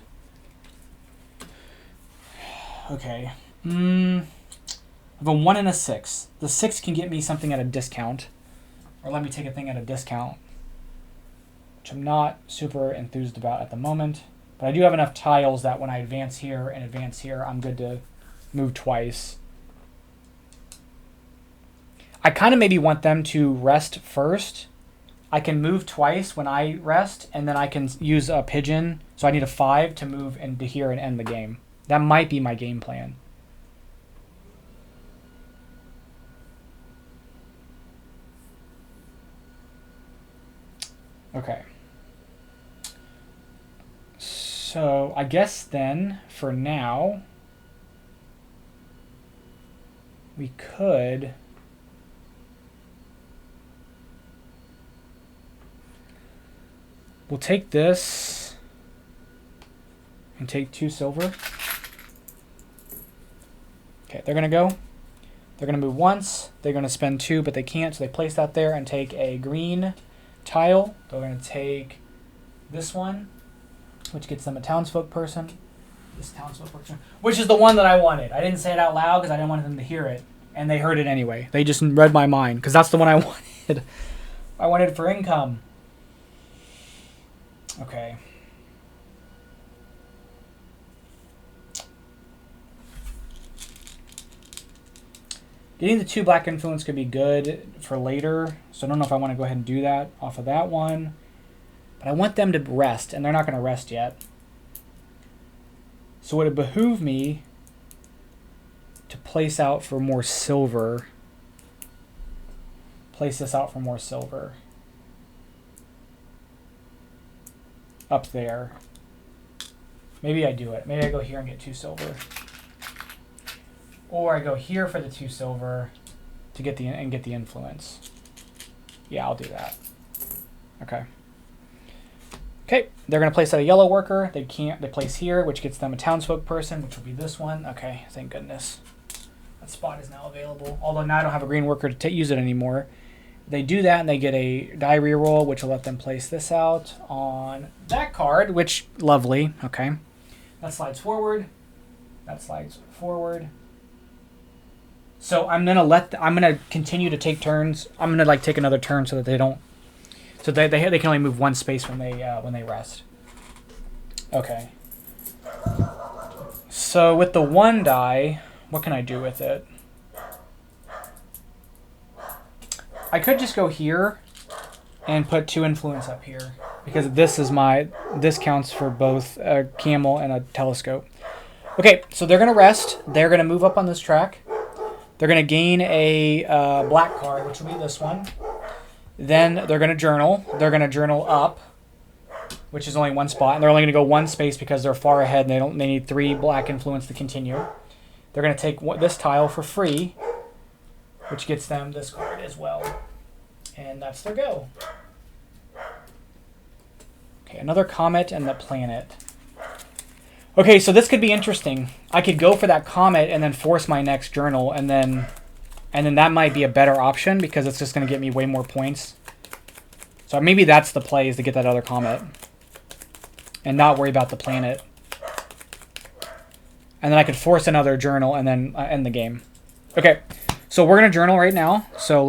Okay. I have a 1 and a 6. The 6 can get me something at a discount, or let me take a thing at a discount, which I'm not super enthused about at the moment. But I do have enough tiles that when I advance here and advance here, I'm good to move twice. I kind of maybe want them to rest first. I can move twice when I rest, and then I can use a pigeon. So I need a 5 to move into here and end the game. That might be my game plan. Okay. So I guess then, for now, we could... We'll take this and take 2 silver. Okay, they're going to go. They're going to move once. They're going to spend 2, but they can't, so they place that there and take a green tile. They're going to take this one, which gets them a townsfolk person. This townsfolk person, which is the one that I wanted. I didn't say it out loud because I didn't want them to hear it, and they heard it anyway. They just read my mind because that's the one I wanted. I wanted for income. Okay. Getting the 2 black influence could be good for later, so I don't know if I want to go ahead and do that off of that one. But I want them to rest, and they're not going to rest yet. So would it behoove me to place out for more silver? Place this out for more silver. Up there. Maybe I do it. Maybe I go here and get 2 silver. Or I go here for the 2 silver, to get the influence. Yeah, I'll do that. Okay. Okay, they're going to place out a yellow worker. They place here, which gets them a townsfolk person, which will be this one. Okay, thank goodness. That spot is now available. Although now I don't have a green worker to use it anymore. They do that, and they get a die reroll, which will let them place this out on that card, which, lovely. Okay. That slides forward. That slides forward. So I'm gonna continue to take turns. I'm gonna like take another turn so that they don't. So they can only move one space when they rest. Okay. So with the one die, what can I do with it? I could just go here and put 2 influence up here because this counts for both a camel and a telescope. Okay, so they're gonna rest. They're gonna move up on this track. They're gonna gain a black card, which will be this one. Then they're gonna journal. They're gonna journal up, which is only one spot, and they're only gonna go one space because they're far ahead and they need 3 black influence to continue. They're gonna take this tile for free, which gets them this card as well. And that's their go. Okay, another comet and the planet. Okay, so this could be interesting. I could go for that comet and then force my next journal, and then that might be a better option because it's just going to get me way more points. So maybe that's the play, is to get that other comet and not worry about the planet. And then I could force another journal and then end the game. Okay, so we're going to journal right now. So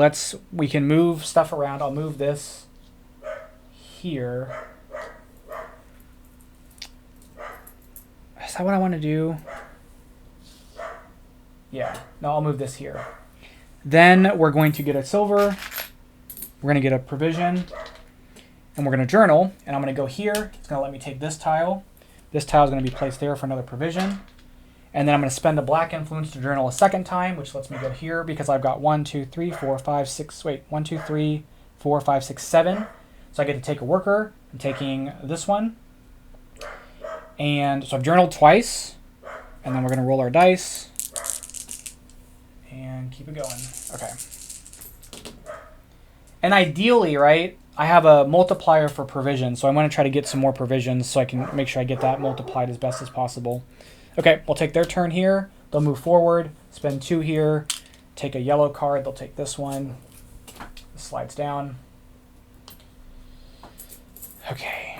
we can move stuff around. I'll move this here. Is that what I want to do? Yeah, no, I'll move this here. Then we're going to get a silver. We're going to get a provision. And we're going to journal. And I'm going to go here. It's going to let me take this tile. This tile is going to be placed there for another provision. And then I'm going to spend a black influence to journal a second time, which lets me go here because I've got 1, 2, 3, 4, 5, 6. Wait, 1, 2, 3, 4, 5, 6, 7. So I get to take a worker. I'm taking this one. And so I've journaled twice. And then we're going to roll our dice. And keep it going. Okay. And ideally, right, I have a multiplier for provision. So I want to try to get some more provisions so I can make sure I get that multiplied as best as possible. Okay, we'll take their turn here. They'll move forward, spend 2 here, take a yellow card. They'll take this one. This slides down. Okay.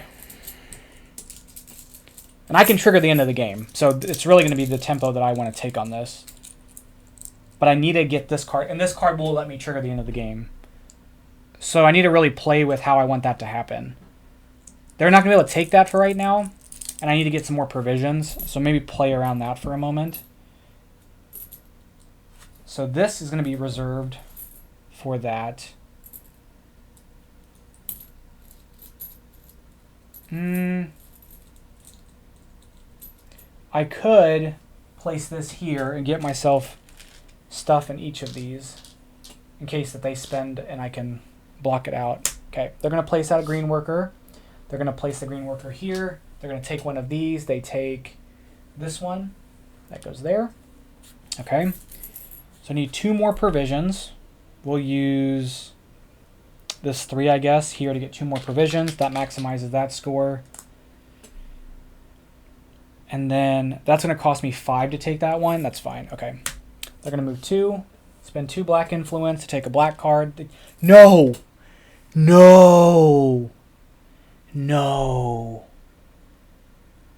And I can trigger the end of the game. So it's really going to be the tempo that I want to take on this. But I need to get this card. And this card will let me trigger the end of the game. So I need to really play with how I want that to happen. They're not going to be able to take that for right now. And I need to get some more provisions. So maybe play around that for a moment. So this is going to be reserved for that. I could place this here and get myself stuff in each of these in case that they spend and I can block it out. Okay, they're going to place out a green worker. They're going to place the green worker here. They're going to take one of these. They take this one. That goes there. Okay. So I need 2 more provisions. We'll use this 3, I guess, here to get 2 more provisions. That maximizes that score. And then that's going to cost me 5 to take that one. That's fine. Okay. They're going to move 2. Spend 2 black influence to take a black card. No! No! No!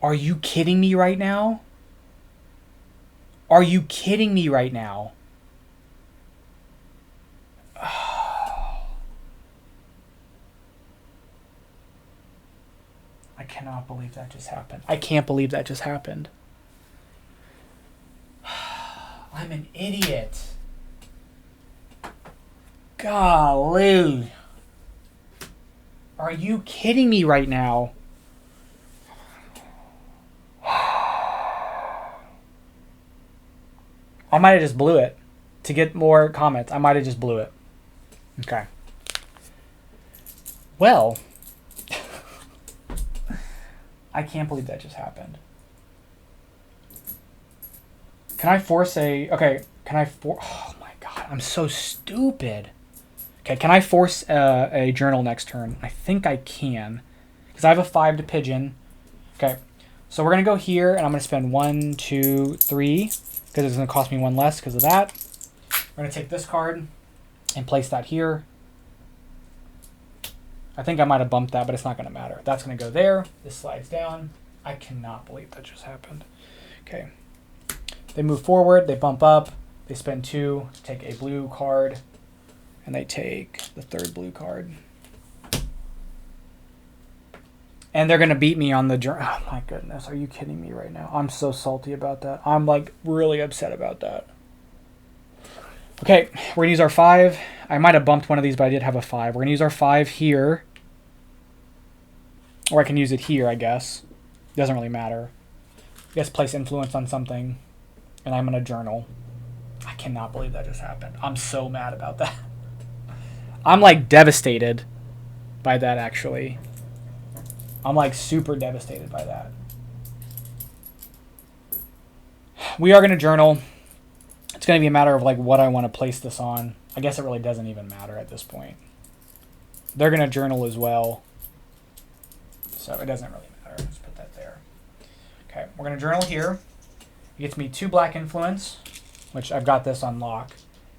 Are you kidding me right now? Are you kidding me right now? I cannot believe that just happened. I can't believe that just happened. I'm an idiot. Golly. Are you kidding me right now? I might have just blew it. To get more comments, I might have just blew it. Okay. Well, I can't believe that just happened. Can I force a... Okay, can I oh my god, I'm so stupid. Okay, can I force a journal next turn? I think I can. Because I have a 5 to pigeon. Okay, so we're going to go here, and I'm going to spend 1, 2, 3. Because it's going to cost me 1 less because of that. We're going to take this card and place that here. I think I might have bumped that, but it's not going to matter. That's going to go there. This slides down. I cannot believe that just happened. Okay. They move forward. They bump up. They spend 2 to take a blue card. And they take the 3rd blue card. And they're going to beat me on the journey. Oh, my goodness. Are you kidding me right now? I'm so salty about that. I'm, like, really upset about that. Okay, we're going to use our 5. I might have bumped one of these, but I did have a 5. We're going to use our 5 here. Or I can use it here, I guess. Doesn't really matter. I guess place influence on something. And I'm going to journal. I cannot believe that just happened. I'm so mad about that. I'm, like, devastated by that, actually. I'm, like, super devastated by that. We are going to journal. It's going to be a matter of, like, what I want to place this on. I guess it really doesn't even matter at this point. They're going to journal as well. So it doesn't really matter. Let's put that there. Okay, we're going to journal here. It gets me 2 black influence, which I've got this on lock.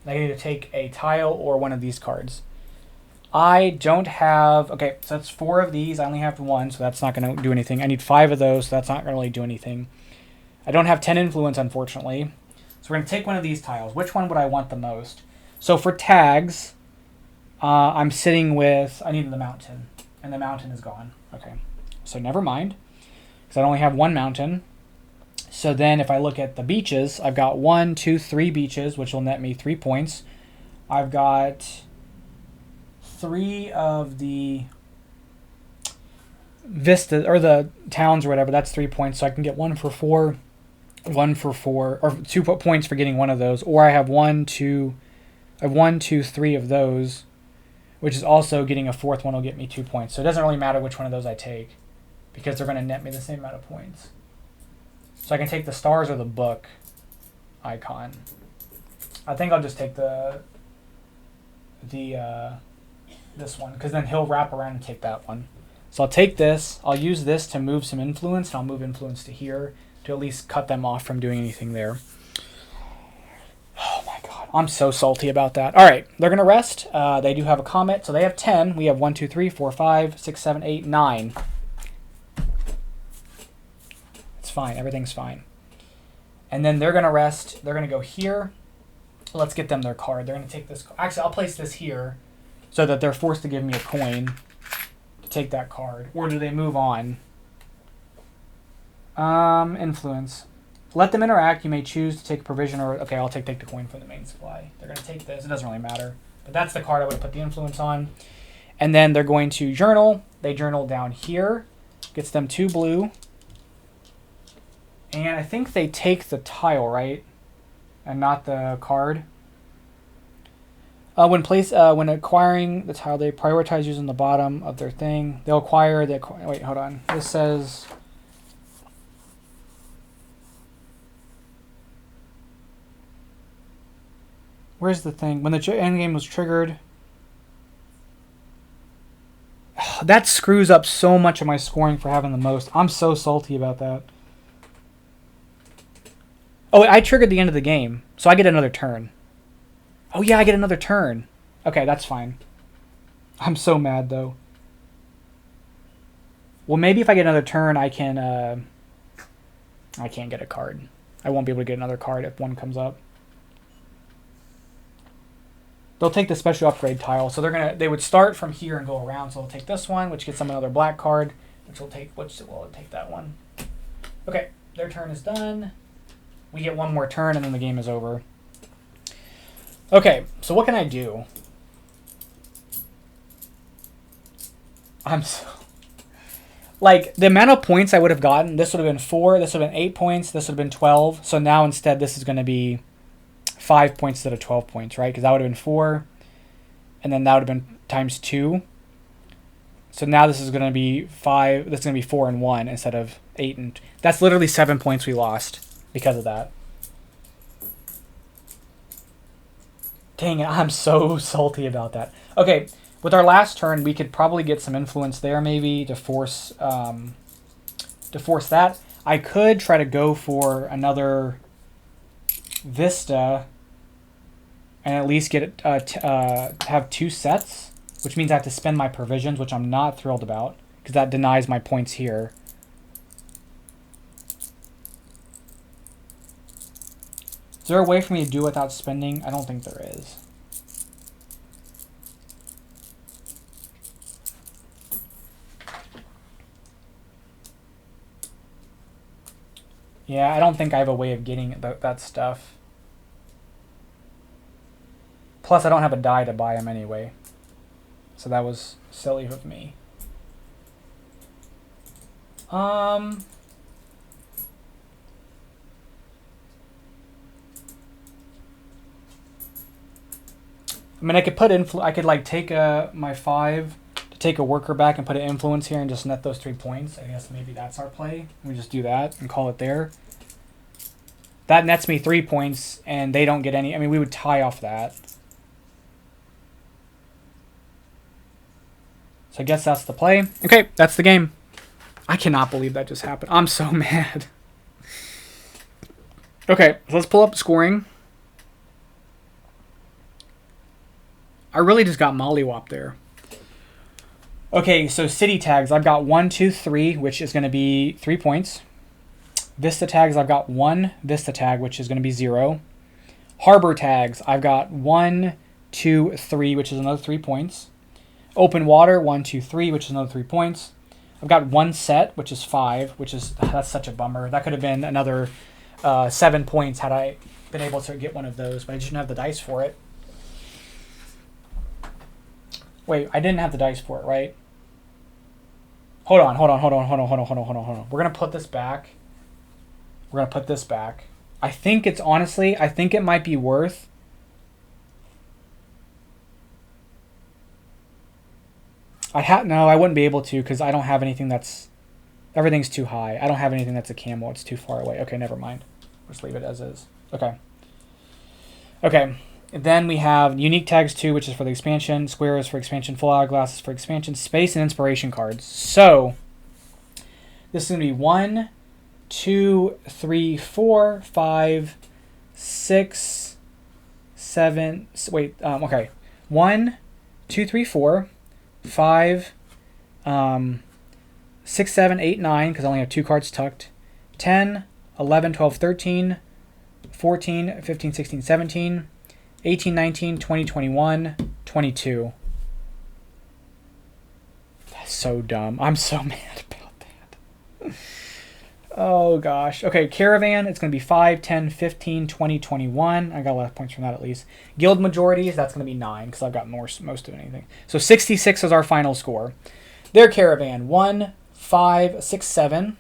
And I need to take a tile or one of these cards. I don't have... Okay, so that's 4 of these. I only have 1, so that's not going to do anything. I need 5 of those, so that's not going to really do anything. I don't have 10 influence, unfortunately. So we're going to take one of these tiles. Which one would I want the most? So for tags, I'm sitting with... I needed the mountain, and the mountain is gone. Okay, so never mind, because I only have 1 mountain. So then if I look at the beaches, I've got 1, 2, 3 beaches, which will net me 3 points. I've got 3 of the vistas, or the towns or whatever. That's 3 points, so I can get 1 for 4, 1 for 4, or 2 points for getting one of those. Or I have 1, 2, 3 of those, which is also getting a 4th one will get me 2 points. So it doesn't really matter which one of those I take, because they're going to net me the same amount of points. So I can take the stars or the book icon. I think I'll just take this one, because then he'll wrap around and take that one. So I'll take this. I'll use this to move some influence, and I'll move influence to here to at least cut them off from doing anything there. Oh my god, I'm so salty about that. All right, they're gonna rest. They do have a comet, so they have 10. We have 1, 2, 3, 4, 5, 6, 7, 8, 9. It's fine. Everything's fine. And then they're gonna rest. They're gonna go here. Let's get them their card. They're gonna take this. Actually, I'll place this here so that they're forced to give me a coin to take that card. Or do they move on? Influence. Let them interact. You may choose to take a provision or... Okay, I'll take the coin from the main supply. They're going to take this. It doesn't really matter. But that's the card I would put the influence on. And then they're going to journal. They journal down here. Gets them 2 blue. And I think they take the tile, right? And not the card. When acquiring the tile, they prioritize using the bottom of their thing. They'll acquire the... Wait, hold on. This says... Where's the thing? When the endgame was triggered... That screws up so much of my scoring for having the most. I'm so salty about that. Oh, I triggered the end of the game, so I get another turn. Oh yeah, I get another turn. Okay, that's fine. I'm so mad, though. Well, maybe if I get another turn, I can... I can't get a card. I won't be able to get another card if one comes up. They'll take the special upgrade tile, so they would start from here and go around. So they'll take this one, which gets them another black card, we'll take that one. Okay, their turn is done. We get one more turn, and then the game is over. Okay, so what can I do? I'm so... Like, the amount of points I would have gotten, this would have been 4, this would have been 8 points, this would have been 12. So now instead this is going to be 5 points instead of 12 points, right? Because that would have been 4, and then that would have been times 2. So now this is going to be 5, this is going to be 4 and 1 instead of 8 and... That's literally 7 points we lost because of that. Dang it, I'm so salty about that. Okay, with our last turn, we could probably get some influence there maybe to force that. I could try to go for another Vista and at least get have 2 sets, which means I have to spend my provisions, which I'm not thrilled about because that denies my points here. Is there a way for me to do it without spending? I don't think there is. Yeah, I don't think I have a way of getting that stuff. Plus, I don't have a die to buy them anyway. So that was silly of me. I mean, I could put I could like take my 5 to take a worker back and put an influence here and just net those 3 points. I guess maybe that's our play. We just do that and call it there. That nets me 3 points, and they don't get any. I mean, we would tie off that. So I guess that's the play. Okay, that's the game. I cannot believe that just happened. I'm so mad. Okay, so let's pull up scoring. I really just got mollywopped there. Okay, so city tags. I've got 1, 2, 3, which is going to be 3 points. Vista tags, I've got 1 Vista tag, which is going to be 0. Harbor tags, I've got 1, 2, 3, which is another 3 points. Open water, 1, 2, 3, which is another 3 points. I've got 1 set, which is 5, that's such a bummer. That could have been another 7 points had I been able to get one of those, but I just didn't have the dice for it. Wait, I didn't have the dice for it, right? Hold on. We're going to put this back. I think it might be worth. No, I wouldn't be able to because I don't have anything everything's too high. I don't have anything that's a camo. It's too far away. Okay, never mind. Just leave it as is. Okay. Then we have unique tags 2, which is for the expansion. Squares for expansion. Full hourglasses for expansion. Space and inspiration cards. So this is going to be 1, 2, 3, 4, 5, 6, 7. Wait. Okay. 1, 2, 3, 4, 5, 6, 7, 8, 9, because I only have 2 cards tucked. 10, 11, 12, 13, 14, 15, 16, 17. 18, 19, 20, 21, 22. That's so dumb. I'm so mad about that. Oh, gosh. Okay, Caravan, it's going to be 5, 10, 15, 20, 21. I got a lot of points from that at least. Guild Majorities, that's going to be 9 because I've got most of anything. So 66 is our final score. Their Caravan, 1, 5, 6, 7.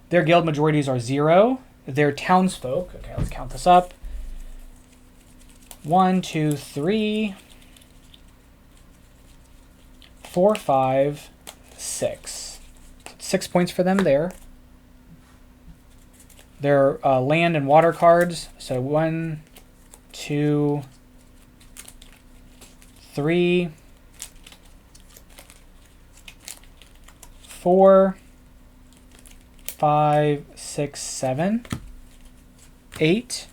Their Guild Majorities are 0. Their Townsfolk, okay, let's count this up. 1, 2, 3, 4, 5, 6. 6 points for them there. Their land and water cards. So 1, 2, 3, 4, 5, 6, 7, 8.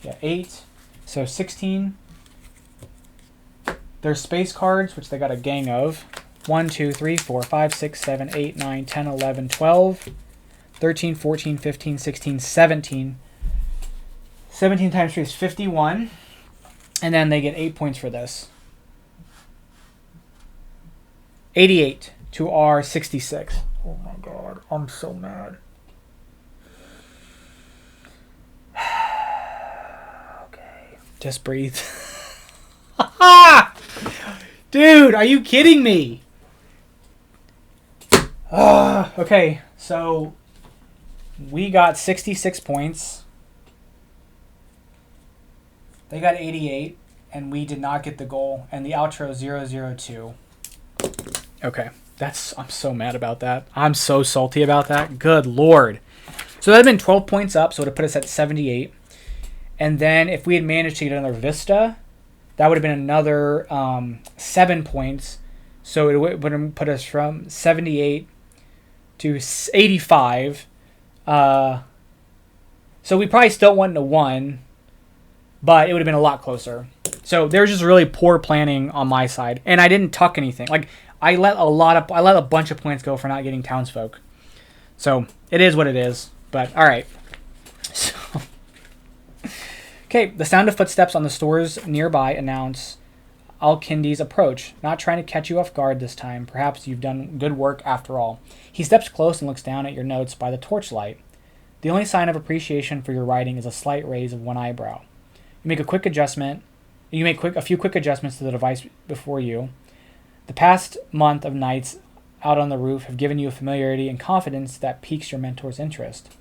Yeah, 8. So 16. Their space cards, which they got a gang of. 1, 2, 3, 4, 5, 6, 7, 8, 9, 10, 11, 12, 13, 14, 15, 16, 17. 17 times 3 is 51. And then they get 8 points for this. 88 to our 66. Oh my god, I'm so mad. Just breathe. Dude, are you kidding me? Okay, so we got 66 points. They got 88, and we did not get the goal. And the outro 002. Okay, I'm so mad about that. I'm so salty about that. Good lord. So that would have been 12 points up, so it would have put us at 78. And then if we had managed to get another Vista, that would have been another 7 points. So it would have put us from 78 to 85. So we probably still wouldn't have won, but it would have been a lot closer. So there's just really poor planning on my side, and I didn't tuck anything. Like I let a bunch of points go for not getting townsfolk. So it is what it is. But all right. So, okay, the sound of footsteps on the stores nearby announce Al-Kindi's approach. Not trying to catch you off guard this time. Perhaps you've done good work after all. He steps close and looks down at your notes by the torchlight. The only sign of appreciation for your writing is a slight raise of one eyebrow. You make a few quick adjustments to the device before you. The past month of nights out on the roof have given you a familiarity and confidence that piques your mentor's interest.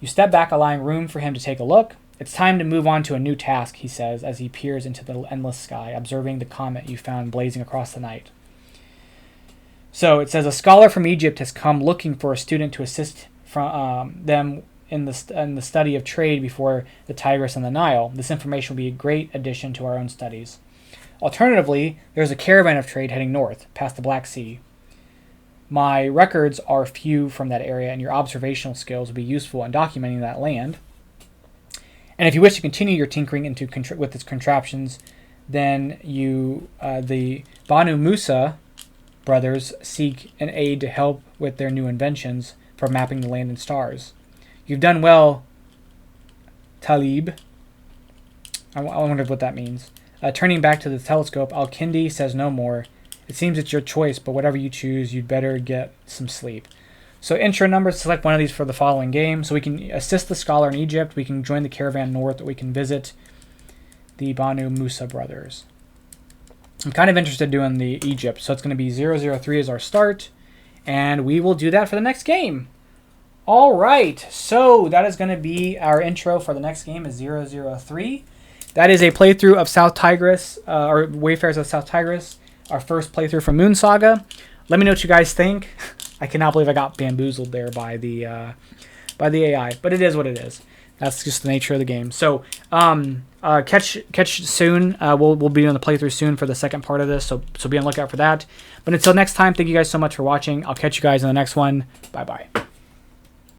You step back, allowing room for him to take a look. It's time to move on to a new task, he says as he peers into the endless sky, observing the comet you found blazing across the night. So it says, a scholar from Egypt has come looking for a student to assist them in the study of trade before the Tigris and the Nile. This information will be a great addition to our own studies. Alternatively, there's a caravan of trade heading north, past the Black Sea. My records are few from that area, and your observational skills will be useful in documenting that land. And if you wish to continue your tinkering with its contraptions, then the Banu Musa brothers seek an aid to help with their new inventions for mapping the land and stars. You've done well, Talib. I wonder what that means. Turning back to the telescope, Al-Kindi says no more. It seems it's your choice, but whatever you choose, you'd better get some sleep. So intro numbers, select one of these for the following game. So we can assist the scholar in Egypt, we can join the caravan north, or we can visit the Banu Musa brothers. I'm kind of interested in doing the Egypt, so it's going to be 003 as our start, and we will do that for the next game. All right, so that is going to be our intro for the next game is 003. That is a playthrough of South Tigris, or Wayfarers of South Tigris, our first playthrough from Moonsaga. Let me know what you guys think. I cannot believe I got bamboozled there by the AI, but it is what it is. That's just the nature of the game. So catch soon. We'll be doing the playthrough soon for the second part of this, so be on the lookout for that. But until next time, thank you guys so much for watching. I'll catch you guys in the next one. Bye-bye.